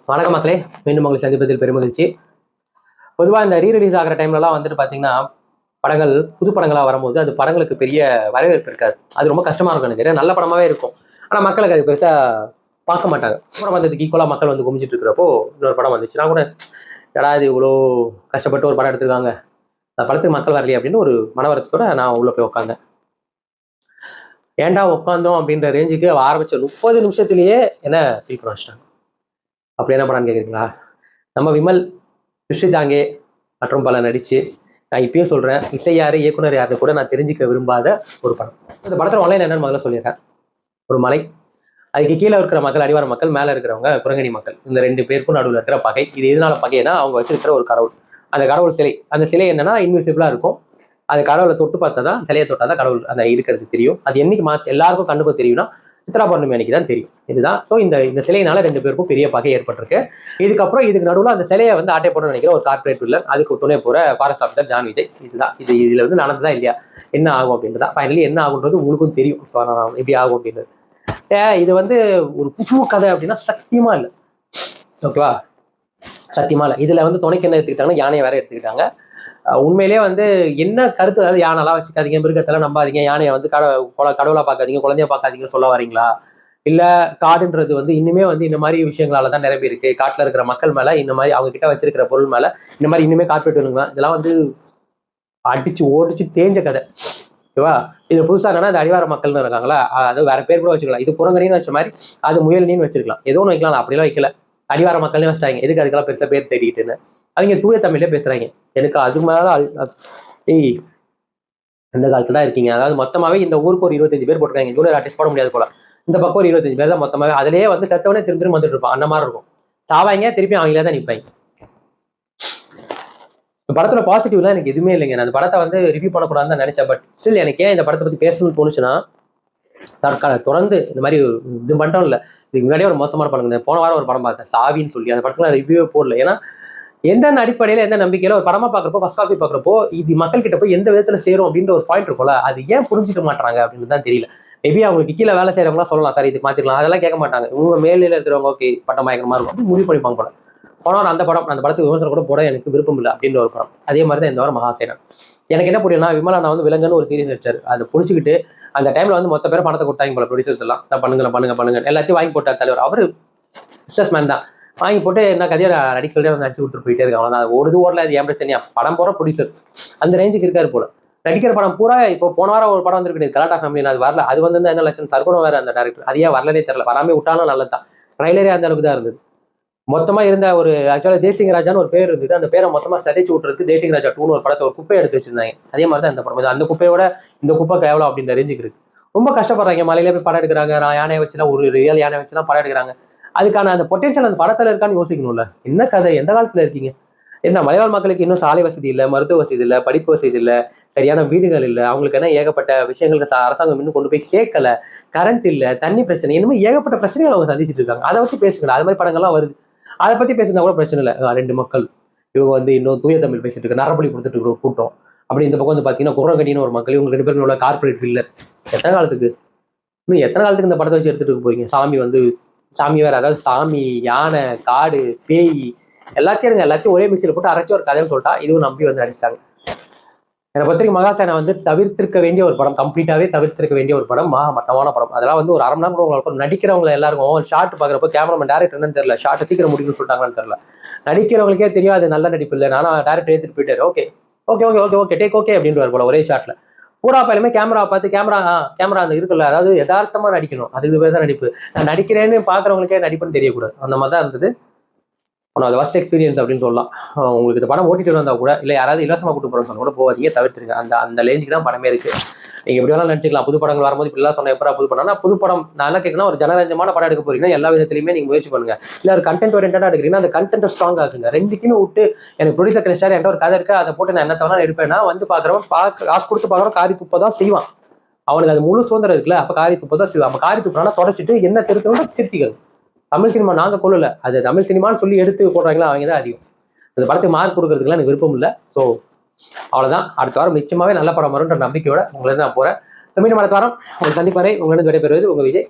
வணக்கம் மக்களே, மீண்டும் உங்களை சந்திப்பதில் பெருமகிழ்ச்சி. பொதுவாக இந்த ரீரிலீஸ் ஆகிற டைம்லலாம் வந்துட்டு பார்த்தீங்கன்னா, படங்கள் புது படங்களாக வரும்போது அது படங்களுக்கு பெரிய வரவேற்பு இருக்காது. அது ரொம்ப கஷ்டமா இருக்கும் எனக்கு. ஏன்னா நல்ல படமாவே இருக்கும். ஆனால் மக்களுக்கு அது பெருசா பார்க்க மாட்டாங்க. படம் வந்ததுக்கு ஈக்குவலாக மக்கள் வந்து குமிஞ்சிட்டு இருக்கிறப்போ இன்னொரு படம் வந்துச்சு. நான் கூட எடா இது இவ்வளோ கஷ்டப்பட்டு ஒரு படம் எடுத்திருக்காங்க, அந்த படத்துக்கு மக்கள் வரலையே அப்படின்னு ஒரு மன வருத்தத்தோட நான் உள்ள போய் உட்காந்தேன். ஏன்டா உட்காந்தோம் அப்படின்ற ரேஞ்சுக்கு ஆரம்பிச்ச 30 நிமிஷத்துலயே என்ன ஃபீல் பண்ண வச்சிட்டாங்க. அப்படி என்ன படம்னு கேட்குறீங்களா? நம்ம விமல், ரிஷிதாங்கே மற்றும் பல நடிச்சு, நான் இப்பயும் சொல்றேன், இசை யாரு, இயக்குனர் யாருன்னு கூட நான் தெரிஞ்சுக்க விரும்பாத ஒரு படம். இந்த படத்துல ஆன்லைன் என்னன்னு முதல்ல சொல்லிடுறேன். ஒரு மலை, அதுக்கு கீழே இருக்கிற மக்கள் அடிவார மக்கள், மேல இருக்கிறவங்க குரங்கணி மக்கள். இந்த 2 பேருக்கும் நடுவில் இருக்கிற பகை. இது எதனால பகைனா, அவங்க வச்சிருக்கிற ஒரு கடவுள். அந்த கடவுள் சிலை, அந்த சிலை என்னன்னா இன்விசிபிளா இருக்கும். அது கடவுளை தொட்டு பார்த்தா தான், சிலையை தொட்டா தான் கடவுள் அந்த இருக்கிறது தெரியும். அது என்னைக்கு எல்லாருக்கும் கண்ணுக்கு தெரியும்னா சித்ரா பௌர்ணமி அன்னைக்கு தான் தெரியும். இதுதான். ஸோ இந்த சிலையினால 2 பேருக்கும் பெரிய பகை ஏற்பட்டிருக்கு. இதுக்கப்புறம் இதுக்கு நடுவில் அந்த சிலையை வந்து ஆட்டை போட நினைக்கிற ஒரு கார்பரேட் வில்லன், அதுக்கு துணை போற ஃபாரஸ்ட் ஆஃபீஸர் ஜான் விஜய். இதுதான் இதுல வந்து நடந்ததா இல்லையா, என்ன ஆகும் அப்படின்றதா. ஃபைனலி என்ன ஆகுன்றது உங்களுக்கும் தெரியும். எப்படி ஆகும் அப்படின்றது. இது வந்து ஒரு புது கதை அப்படின்னா சத்தியமா இல்லை. ஓகேவா? சத்தியமா இல்லை. இதுல வந்து துணைக்கு என்ன எடுத்துக்கிட்டாங்கன்னா யானையை வேற எடுத்துக்கிட்டாங்க. உண்மையிலேயே வந்து என்ன கருத்து, அதாவது யானைலாம் வச்சுக்காதீங்க, மிருகத்தெல்லாம் நம்பாதீங்க, யானையை வந்து கடவுளா பார்க்காதீங்க, குழந்தைய பார்க்காதீங்கன்னு சொல்ல வரீங்களா? இல்ல காடுன்றது வந்து இன்னுமே வந்து இந்த மாதிரி விஷயங்களால தான் நிரம்பி இருக்கு. காட்டுல இருக்கிற மக்கள் மேல இந்த மாதிரி அவங்க கிட்ட வச்சிருக்கிற பொருள் மேல இந்த மாதிரி இன்னுமே கார்பரேட் வேணுங்களா? இதெல்லாம் வந்து அடிச்சு ஓடிச்சு தேஞ்ச கதை. ஓகேவா? இது புதுசா என்னன்னா இந்த அடிவார மக்கள்னு இருக்காங்களா, அது வேற பேர் கூட வச்சுக்கலாம். இது குரங்கணின்னு வச்ச மாதிரி அது முயலினின்னு வச்சிருக்கலாம். ஏதோ ஒன்று வைக்கலாம். அப்படிலாம் வைக்கல. அடிவார மக்கள்னே வச்சிட்டாங்க. எதுக்கு அதுக்கெல்லாம் பெருசா பேர் தேடிக்கிட்டுன்னு அவங்க தூய தமிழ்ல பேசுறாங்க. எனக்கு அது மேல ஏய், எந்த காலத்துல தான் இருக்கீங்க? அதாவது மொத்தமாவே இந்த ஊருக்கு ஒரு 25 பேர் போட்டுருக்காங்க. ஜூனியர் ஆர்டிஸ்ட் போட முடியாது போல. இந்த பக்கம் ஒரு 25 பேர் தான் மொத்தமாவே. அதுலயே வந்து செத்தவனே திரும்பி வந்துட்டு இருப்பான். அந்த மாதிரி இருக்கும். சாவாங்க, திருப்பி அவங்களே தான் நிற்பாங்க. இந்த படத்துல பாசிட்டிவ்லாம் எனக்கு எதுவுமே இல்லைங்க. நான் அந்த படத்தை வந்து ரிவ்யூ பண்ணக்கூடாதுன்னு தான் நினைச்சேன். பட் ஸ்டில் எனக்கு ஏன் இந்த படத்தை பத்தி பேசணும்னு தோணுச்சுன்னா, தொடர்ந்து இந்த மாதிரி இது மட்டும் இல்லை, இதுக்கு முன்னாடியே ஒரு மோசமான படம். போன வாரம் ஒரு படம் பார்த்தேன், சாவின்னு சொல்லி. அந்த படத்துல ரிவ்யூவே போடல. ஏன்னா எந்த அடிப்படையில, எந்த நம்பிக்கையில ஒரு படமா பாக்குறப்போ, ஃபர்ஸ்ட் காப்பி பாக்குறப்போ இது மக்கள் கிட்ட போய் எந்த விதத்துல சேரும் அப்படின்ற ஒரு பாயிண்ட் இருக்கும்ல, அது ஏன் புரிஞ்சுக்க மாட்டாங்க அப்படின்னு தான் தெரியல. மேபி அவங்களுக்கு கீழே வேலை செய்யறவங்களா சொல்லலாம், சார் இதுக்கு மாத்திக்கலாம், அதெல்லாம் கேட்க மாட்டாங்க. உங்க மேலில இருக்கிறவங்க ஓகே பட்டம் பயங்கரமா இருக்கும் அப்படி முடிவு பண்ணிப்பாங்க போல. போனா அந்த படத்துக்கு விமர்சனம் கூட போட எனக்கு விருப்பம் இல்லை அப்படின்ற ஒரு படம். அதே மாதிரி தான் இந்த வாரம் மகாசேனா. எனக்கு என்ன புரியும்னா, விமலா வந்து விலங்குன்னு ஒரு சீரியஸ் நடிச்சாரு. அதை புடிச்சுக்கிட்டு அந்த டைம்ல வந்து மொத்த பேரும் பணத்தை கொடுத்தாங்க போல, ப்ரொடியூசர்ஸ் எல்லாம் பண்ணுங்க எல்லாத்தையும் வாங்கி போட்டார் தலைவர். அவரு பிசினஸ் மேன் தான். வாங்கி போட்டு என்ன கதையை நடிக்க சொல்லி நடிச்சு விட்டு போயிட்டே இருக்காங்க. அவ்வளோதான். ஓடுது ஓடல, அது ஏன் பிரச்சனையா? படம் போற ப்ரொடியூசர் அந்த ரேஞ்சுக்கு இருக்காரு போல. நடிக்கிற படம் பூரா இப்போ போன வாரம் ஒரு படம் வந்துருக்கு கலாட்டா ஃபேமிலி, அது வரல. அது வந்து என்ன லட்சம் தற்கொலை வேற அந்த டேரக்டர். அது ஏன் வரலனே தெரியல. வராமே விட்டாலும் நல்லதான். ட்ரைலரே அந்த அளவுக்கு தான் இருந்தது. மொத்தமா இருந்த ஒரு ஆக்சுவலா தேசிங் ராஜான்னு ஒரு பேர் இருந்தது. அந்த பேரை மொத்தமா சதைச்சு விட்டுறதுக்கு தேசிங் ராஜா 2 ஒரு படத்தை ஒரு குப்பையை எடுத்து வச்சிருந்தாங்க. அதே மாதிரி தான் இந்த படம். அந்த குப்பையோட இந்த குப்பை கேவலம் அப்படின்ற ரேஞ்சுக்கு இருக்கு. ரொம்ப கஷ்டப்படுறாங்க. மலையில போய் படம் எடுக்கிறாங்க. நான் யானையை வச்சுலாம் ஒரு ரியல் யானை வச்சுலாம் படம் எடுக்கிறாங்க. அதுக்கான அந்த பொட்டன்ஷியல் அந்த படத்துல இருக்கான்னு யோசிக்கணும்ல. என்ன கதை, எந்த காலத்துல இருக்கீங்க? என்ன மலைவாழ் மக்களுக்கு இன்னும் சாலை வசதி இல்லை, மருத்துவ வசதி இல்லை, படிப்பு வசதி இல்லை, சரியான வீடுகள் இல்லை, அவங்களுக்கு என்ன ஏகப்பட்ட விஷயங்களுக்கு அரசாங்கம் இன்னும் கொண்டு போய் சேர்க்கல, கரண்ட் இல்லை, தண்ணி பிரச்சனை, இன்னும் ஏகப்பட்ட பிரச்சனைகள் அவங்க சந்திச்சுட்டு இருக்காங்க. அதை பத்தி பேசுங்க. அது மாதிரி படங்கள்லாம் வருது. அதை பத்தி பேசுனா கூட பிரச்சனை இல்லை. 2 மக்கள் இவங்க வந்து இன்னும் தூய தமிழ் பேசிட்டு இருக்க நரபலி கொடுத்துட்டு இருக்கிற கூட்டம். அப்படி இந்த பக்கம் வந்து பாத்தீங்கன்னா குரங்கடின்னு ஒரு மக்கள், இவங்க 2 பேரும் உள்ள கார்பரேட் வில்லர். எத்தனை காலத்துக்கு இந்த படத்தை வச்சு எடுத்துட்டு போறீங்க? சாமி வேற, அதாவது சாமி, யானை, காடு, பேய் எல்லாத்தையும் ஒரே மிக்சியில போட்டு அரைச்சி ஒரு கதைன்னு சொல்லிட்டா இதுவும் நம்பி வந்து நடிச்சிட்டாங்க. என்னை பொறுத்தவரைக்கும் மகாசேனா வந்து தவிர்த்திருக்க வேண்டிய ஒரு படம், கம்ப்ளீட்டாவே தவிர்த்திருக்க வேண்டிய ஒரு படம், மட்டமான படம். அதெல்லாம் வந்து ஒரு 1/2 மணி நேரம் கூட உங்களுக்கு நடிக்கிறவங்க எல்லாருக்கும் ஷார்ட் பாக்குறப்போ கேமராமேன் டேரக்டர் என்னன்னு தெரியல, ஷார்ட் சீக்கிரம் முடிக்கணும்னு சொல்லிட்டாங்கன்னு தெரியல. நடிக்கிறவங்களுக்கே தெரியும் அது நல்ல நடிப்பு இல்லை. நானும் டேரக்டர் ஏற்றிட்டு போயிட்டாரு. Okay okay okay okay okay take okay அப்படின்ட்டு போல ஒரே ஷாட்ல. பூரா பையலுமே கேமரா பார்த்து கேமரா அந்த இருக்குல்ல, அதாவது யதார்த்தமா நடிக்கணும். அதுக்கு பேர் தான் நடிப்பு. நான் நடிக்கிறேன்னு பாக்குறவங்களுக்கே நடிப்புன்னு தெரியக்கூடாது. அந்த மாதிரி தான் இருந்தது. அது ஃபர்ஸ்ட் எக்ஸ்பீரியன்ஸ் அப்படின்னு சொல்லலாம். உங்களுக்கு இந்த படம் ஓட்டிட்டு வந்தா கூட, இல்லை யாராவது இலவசமா கூட்டு போறோம் கூட போவாதீங்க, தவிர்த்துருங்க. அந்த ரேஞ்சுக்கு தான் படமே இருக்கு. நீங்க எப்படி வேணாலும் நினைச்சிக்கலாம். புது படங்கள் வரும்போது இப்படிலாம் சொன்ன எப்படா புது படம்? புது படம் நான் என்ன கேட்கணும், ஒரு ஜனரஞ்சமான படம் எடுக்க போறீங்கன்னா எல்லா விதத்திலையுமே நீங்க முயற்சி பண்ணுங்க. இல்ல ஒரு கண்டென்ட் ஓரியன்டா எடுக்கிறீங்கன்னா அந்த கண்டென்ட் ஸ்ட்ராங் ஆகுங்க. 2க்குமே விட்டு எனக்கு ப்ரொடியூசர் கிடைச்சாரு, என்கிட்ட ஒரு கதை இருக்கு, அதை போட்டு நான் என்ன தவிர எடுப்பேன்னா வந்து பாக்குறவன் காசு கொடுத்து பாக்குறவன் காரி துப்பை தான் செய்வான். அவனுக்கு அது முழு சுதந்திரம் இருக்குல்ல. அப்ப காரி துப்பை தான் செய்வான். அப்ப காரி துப்புறானா தொடச்சிட்டு என்ன திருத்தணும் திருத்திகள். தமிழ் சினிமா நாங்க கொள்ளல, அது தமிழ் சினிமான்னு சொல்லி எடுத்து போடுறாங்களா அவங்க தான் அதிகம். அந்த படத்துக்கு மார்க் கொடுக்கறதுக்குலாம் எனக்கு விருப்பம் இல்லை. ஸோ அவ்வளவுதான். அடுத்த வாரம் நிச்சயமாவே நல்ல படம் வரும்ன்ற நம்பிக்கையோட உங்களை நான் போறேன். மீண்டும் அடுத்த வாரம் உங்களை சந்திப்பறை உங்களிடம் விடைபெறுவது உங்க விஜய்.